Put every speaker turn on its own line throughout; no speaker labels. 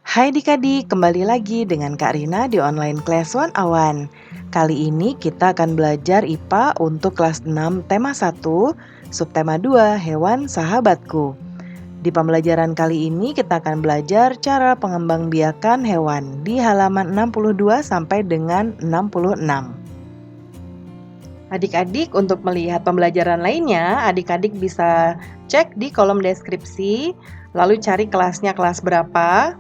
Hai Adik-adik, kembali lagi dengan Kak Rina di online class 101. Kali ini kita akan belajar IPA untuk kelas 6 tema 1, subtema 2, hewan sahabatku. Di pembelajaran kali ini kita akan belajar cara pengembangbiakan hewan di halaman 62 sampai dengan 66. Adik-adik, untuk melihat pembelajaran lainnya, adik-adik bisa cek di kolom deskripsi, lalu cari kelasnya kelas berapa.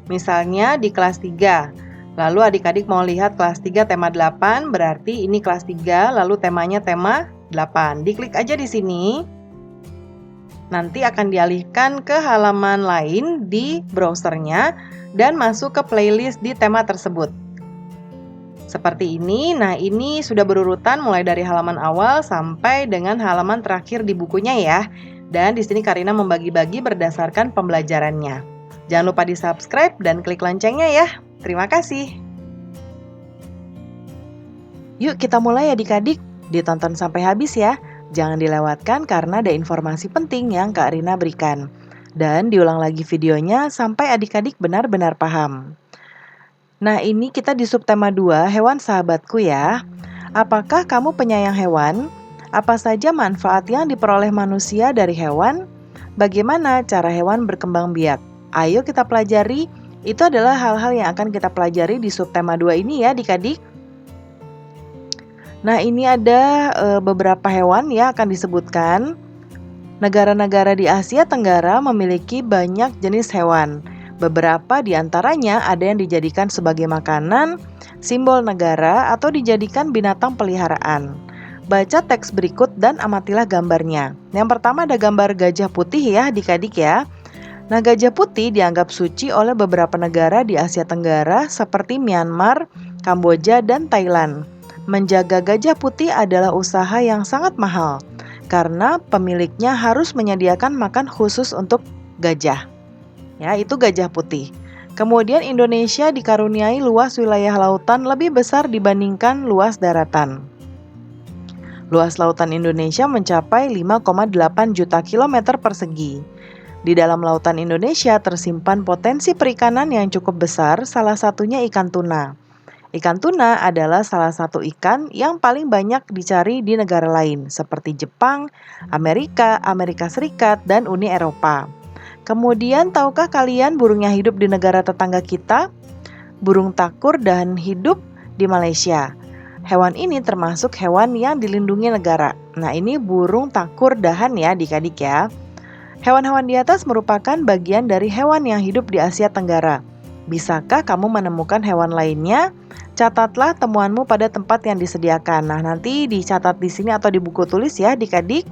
Misalnya di kelas 3. Lalu adik-adik mau lihat kelas 3 tema 8, berarti ini kelas 3, lalu temanya tema 8. Diklik aja di sini. Nanti akan dialihkan ke halaman lain di browsernya dan masuk ke playlist di tema tersebut. Seperti ini. Nah, ini sudah berurutan mulai dari halaman awal sampai dengan halaman terakhir di bukunya ya. Dan di sini Karina membagi-bagi berdasarkan pembelajarannya. Jangan lupa di-subscribe dan klik loncengnya ya. Terima kasih. Yuk kita mulai adik-adik. Ditonton sampai habis ya. Jangan dilewatkan karena ada informasi penting yang Kak Rina berikan. Dan diulang lagi videonya sampai adik-adik benar-benar paham. Nah, ini kita di subtema 2, hewan sahabatku ya. Apakah kamu penyayang hewan? Apa saja manfaat yang diperoleh manusia dari hewan? Bagaimana cara hewan berkembang biak? Ayo kita pelajari. Itu adalah hal-hal yang akan kita pelajari di subtema 2 ini ya adik-adik. Nah, ini ada beberapa hewan yang akan disebutkan. Negara-negara di Asia Tenggara memiliki banyak jenis hewan. Beberapa di antaranya ada yang dijadikan sebagai makanan, simbol negara, atau dijadikan binatang peliharaan. Baca teks berikut dan amatilah gambarnya. Yang pertama ada gambar gajah putih ya adik-adik ya. Nah, gajah putih dianggap suci oleh beberapa negara di Asia Tenggara seperti Myanmar, Kamboja, dan Thailand. Menjaga gajah putih adalah usaha yang sangat mahal karena pemiliknya harus menyediakan makan khusus untuk gajah. Ya, itu gajah putih. Kemudian Indonesia dikaruniai luas wilayah lautan lebih besar dibandingkan luas daratan. Luas lautan Indonesia mencapai 5,8 juta kilometer persegi. Di dalam lautan Indonesia tersimpan potensi perikanan yang cukup besar, salah satunya ikan tuna. Ikan tuna adalah salah satu ikan yang paling banyak dicari di negara lain, seperti Jepang, Amerika, Amerika Serikat, dan Uni Eropa. Kemudian, tahukah kalian burung yang hidup di negara tetangga kita? Burung takur dan hidup di Malaysia. Hewan ini termasuk hewan yang dilindungi negara. Nah, ini burung takur dahan ya adik-adik ya. Hewan-hewan di atas merupakan bagian dari hewan yang hidup di Asia Tenggara. Bisakah kamu menemukan hewan lainnya? Catatlah temuanmu pada tempat yang disediakan. Nah, nanti dicatat di sini atau di buku tulis ya adik-adik.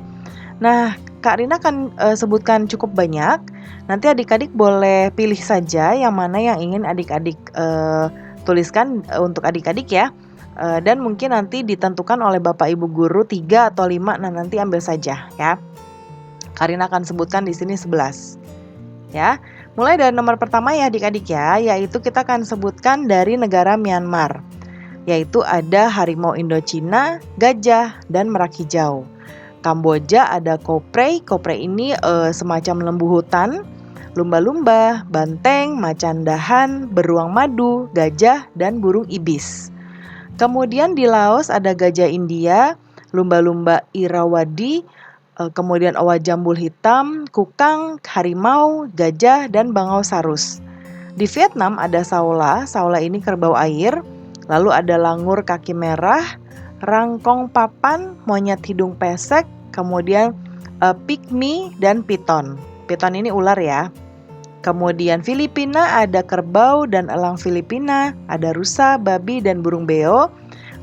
Nah, Kak Rina akan sebutkan cukup banyak. Nanti adik-adik boleh pilih saja yang mana yang ingin adik-adik tuliskan untuk adik-adik ya. Dan mungkin nanti ditentukan oleh Bapak Ibu Guru 3 atau 5. Nah, nanti ambil saja ya. Kak Rina akan sebutkan di sini 11. Ya. Mulai dari nomor pertama ya adik-adik ya, yaitu kita akan sebutkan dari negara Myanmar. Yaitu ada harimau Indochina, gajah, dan merak hijau. Kamboja ada koprey ini semacam lembu hutan, lumba-lumba, banteng, macan dahan, beruang madu, gajah, dan burung ibis. Kemudian di Laos ada gajah India, lumba-lumba Irrawaddy, kemudian owa jambul hitam, kukang, harimau, gajah, dan bangau sarus. Di Vietnam ada saola ini kerbau air, lalu ada langur kaki merah, rangkong papan, monyet hidung pesek, kemudian pygmy dan piton. Piton ini ular ya. Kemudian Filipina ada kerbau dan elang Filipina, ada rusa, babi, dan burung beo.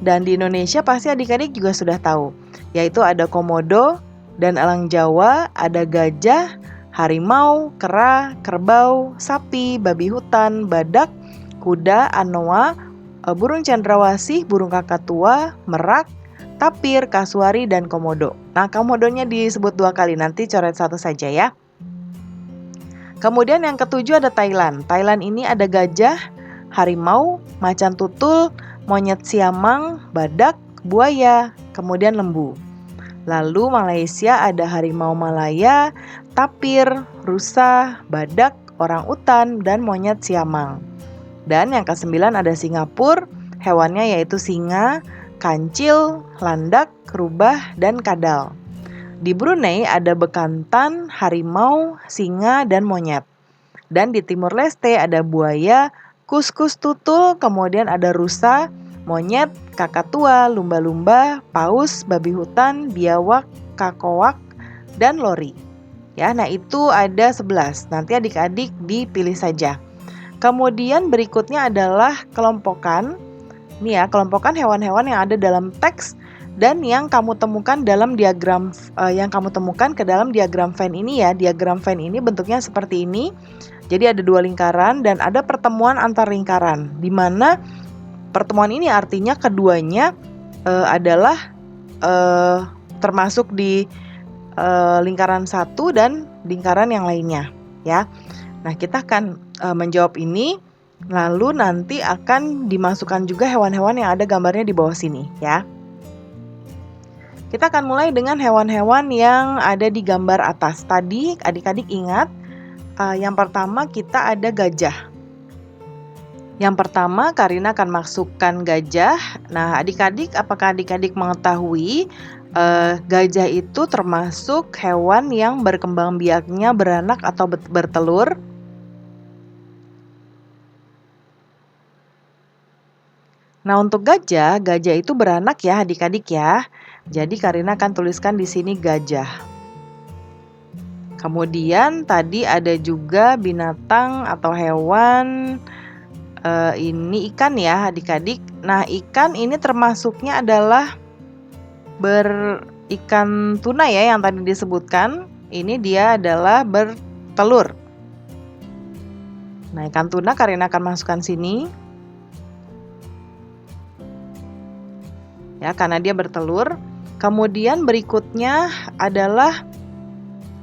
Dan di Indonesia pasti adik-adik juga sudah tahu, yaitu ada komodo dan elang Jawa, ada gajah, harimau, kera, kerbau, sapi, babi hutan, badak, kuda, anoa, burung cendrawasih, burung kakatua, merak, tapir, kasuari, dan komodo. Nah, komodonya disebut 2 kali, nanti coret 1 saja ya. Kemudian yang ketujuh ada Thailand. Thailand ini ada gajah, harimau, macan tutul, monyet siamang, badak, buaya, kemudian lembu. Lalu Malaysia ada harimau Malaya, tapir, rusa, badak, orang utan, dan monyet siamang. Dan yang ke-9 ada Singapura, hewannya yaitu singa, kancil, landak, rubah, dan kadal. Di Brunei ada bekantan, harimau, singa, dan monyet. Dan di Timur Leste ada buaya, kuskus tutul, kemudian ada rusa, monyet, kakatua, lumba-lumba, paus, babi hutan, biawak, kakoak, dan lori. Ya, nah itu ada 11. Nanti adik-adik dipilih saja. Kemudian berikutnya adalah kelompokan. Nih ya, kelompokan hewan-hewan yang ada dalam teks dan yang kamu temukan dalam diagram ke dalam diagram Venn ini ya. Diagram Venn ini bentuknya seperti ini. Jadi ada 2 lingkaran dan ada pertemuan antar lingkaran, di mana pertemuan ini artinya keduanya adalah termasuk di lingkaran satu dan lingkaran yang lainnya ya. Nah, kita akan menjawab ini, lalu nanti akan dimasukkan juga hewan-hewan yang ada gambarnya di bawah sini ya. Kita akan mulai dengan hewan-hewan yang ada di gambar atas. Tadi adik-adik ingat, yang pertama kita ada gajah. Yang pertama Karina akan masukkan gajah. Nah, adik-adik, apakah adik-adik mengetahui gajah itu termasuk hewan yang berkembang biaknya beranak atau bertelur? Nah, untuk gajah itu beranak ya adik-adik ya. Jadi Karina akan tuliskan di sini gajah. Kemudian tadi ada juga binatang atau hewan, ini ikan ya adik-adik. Nah, ikan ini termasuknya adalah berikan tuna ya yang tadi disebutkan. Ini dia adalah bertelur. Nah, ikan tuna Karina akan masukkan sini. Ya, karena dia bertelur. Kemudian berikutnya adalah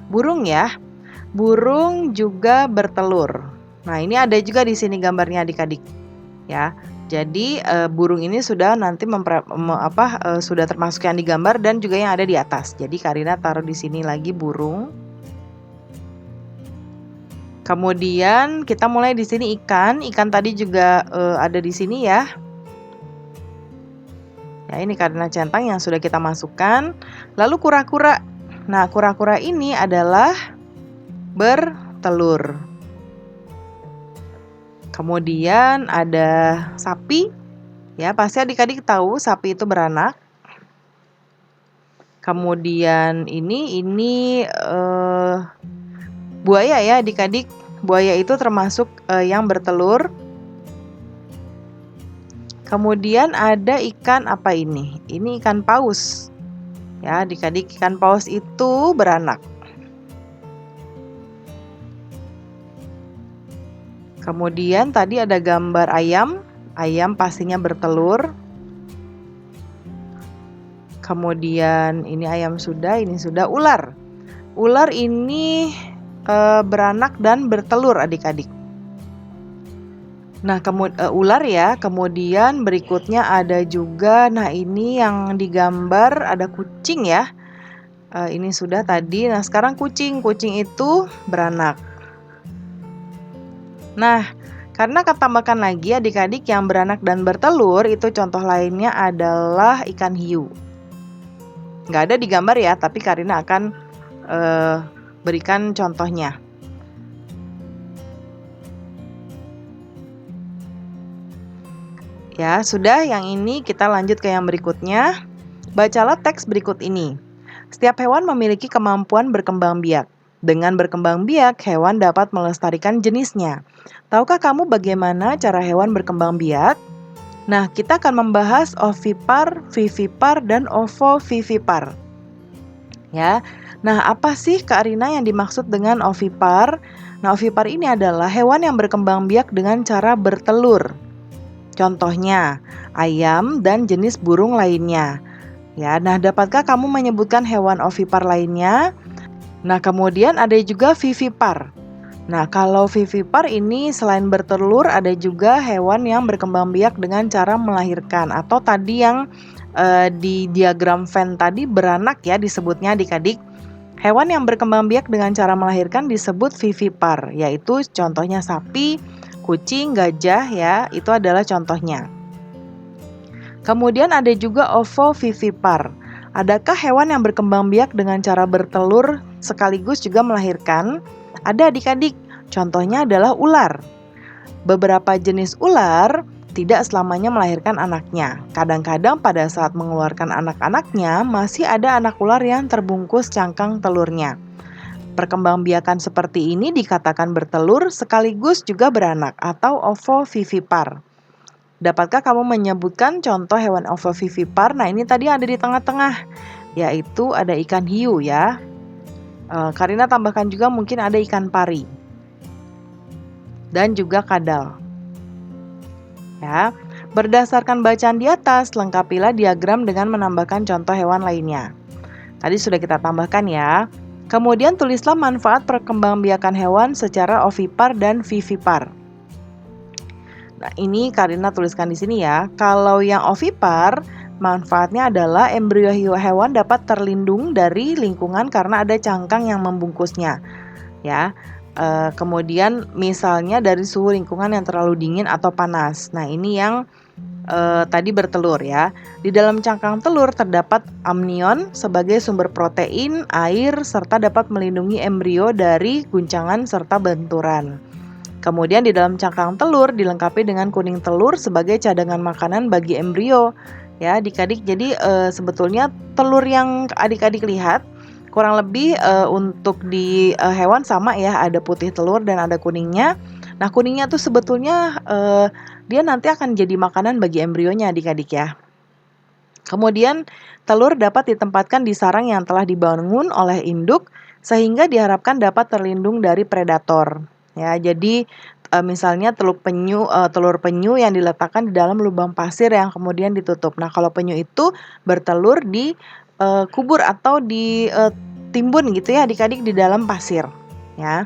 burung ya. Burung juga bertelur. Nah, ini ada juga di sini gambarnya adik-adik. Ya. Jadi burung ini sudah nanti sudah termasuk yang digambar dan juga yang ada di atas. Jadi Karina taruh di sini lagi burung. Kemudian kita mulai di sini ikan. Ikan tadi juga ada di sini ya. Ya, ini Karina centang yang sudah kita masukkan. Lalu kura-kura. Nah, kura-kura ini adalah bertelur. Kemudian ada sapi. Ya, pasti adik-adik tahu sapi itu beranak. Kemudian ini buaya ya adik-adik. Buaya itu termasuk yang bertelur. Kemudian ada ikan apa ini? Ini ikan paus. Ya, adik-adik, ikan paus itu beranak. Kemudian tadi ada gambar ayam. Ayam pastinya bertelur. Kemudian ini ayam sudah, ini sudah. Ular. Ular ini beranak dan bertelur adik-adik. Nah, ular ya. Kemudian berikutnya ada juga, nah ini yang digambar ada kucing ya. Ini sudah tadi. Nah, sekarang kucing. Kucing itu beranak. Nah, karena ketambahkan lagi adik-adik yang beranak dan bertelur, itu contoh lainnya adalah ikan hiu. Nggak ada di gambar ya, tapi Karina akan berikan contohnya. Ya, sudah yang ini kita lanjut ke yang berikutnya. Bacalah teks berikut ini. Setiap hewan memiliki kemampuan berkembang biak. Dengan berkembang biak, hewan dapat melestarikan jenisnya. Tahukah kamu bagaimana cara hewan berkembang biak? Nah, kita akan membahas ovipar, vivipar, dan ovovivipar. Ya. Nah, apa sih Kak Arina yang dimaksud dengan ovipar? Nah, ovipar ini adalah hewan yang berkembang biak dengan cara bertelur. Contohnya, ayam dan jenis burung lainnya. Ya, nah dapatkah kamu menyebutkan hewan ovipar lainnya? Nah, kemudian ada juga vivipar. Nah, kalau vivipar ini selain bertelur ada juga hewan yang berkembang biak dengan cara melahirkan. Atau tadi yang di diagram Venn tadi beranak ya disebutnya adik-adik. Hewan yang berkembang biak dengan cara melahirkan disebut vivipar, yaitu contohnya sapi, kucing, gajah ya, itu adalah contohnya. Kemudian ada juga ovovivipar. Adakah hewan yang berkembang biak dengan cara bertelur sekaligus juga melahirkan? Ada adik-adik, contohnya adalah ular. Beberapa jenis ular tidak selamanya melahirkan anaknya. Kadang-kadang pada saat mengeluarkan anak-anaknya, masih ada anak ular yang terbungkus cangkang telurnya. Perkembangbiakan seperti ini dikatakan bertelur sekaligus juga beranak atau ovovivipar. Dapatkah kamu menyebutkan contoh hewan ovovivipar? Nah, ini tadi ada di tengah-tengah, yaitu ada ikan hiu ya. Karina tambahkan juga mungkin ada ikan pari dan juga kadal. Ya, berdasarkan bacaan di atas, lengkapilah diagram dengan menambahkan contoh hewan lainnya. Tadi sudah kita tambahkan ya. Kemudian tulislah manfaat perkembangbiakan hewan secara ovipar dan vivipar. Nah, ini Karina tuliskan di sini ya. Kalau yang ovipar, manfaatnya adalah embrio hewan dapat terlindung dari lingkungan karena ada cangkang yang membungkusnya. Ya. Kemudian misalnya dari suhu lingkungan yang terlalu dingin atau panas. Nah, ini yang tadi bertelur ya. Di dalam cangkang telur terdapat amnion sebagai sumber protein, air, serta dapat melindungi embrio dari guncangan serta benturan. Kemudian di dalam cangkang telur dilengkapi dengan kuning telur sebagai cadangan makanan bagi embrio. Ya, adik-adik. Jadi sebetulnya telur yang adik-adik lihat kurang lebih untuk di hewan sama ya, ada putih telur dan ada kuningnya. Nah, kuningnya tuh sebetulnya dia nanti akan jadi makanan bagi embrionya adik-adik ya. Kemudian telur dapat ditempatkan di sarang yang telah dibangun oleh induk sehingga diharapkan dapat terlindung dari predator. Ya, jadi misalnya telur penyu yang diletakkan di dalam lubang pasir yang kemudian ditutup. Nah, kalau penyu itu bertelur di kubur atau di timbun gitu ya adik-adik di dalam pasir. Ya.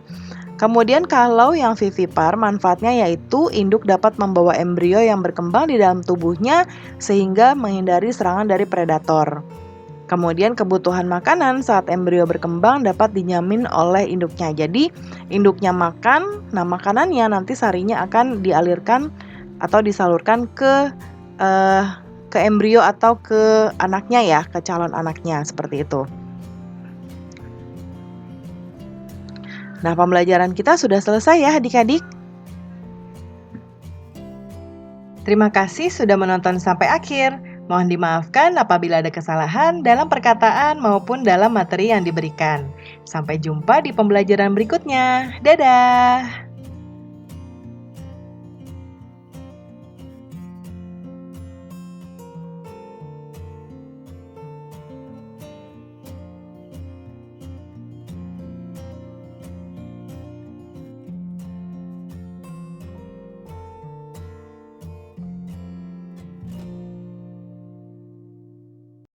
Kemudian kalau yang vivipar manfaatnya yaitu induk dapat membawa embrio yang berkembang di dalam tubuhnya sehingga menghindari serangan dari predator. Kemudian kebutuhan makanan saat embrio berkembang dapat dijamin oleh induknya. Jadi induknya makan, nah makanannya nanti sarinya akan dialirkan atau disalurkan ke embrio atau ke anaknya ya, ke calon anaknya seperti itu. Nah, pembelajaran kita sudah selesai ya adik-adik. Terima kasih sudah menonton sampai akhir. Mohon dimaafkan apabila ada kesalahan dalam perkataan maupun dalam materi yang diberikan. Sampai jumpa di pembelajaran berikutnya. Dadah!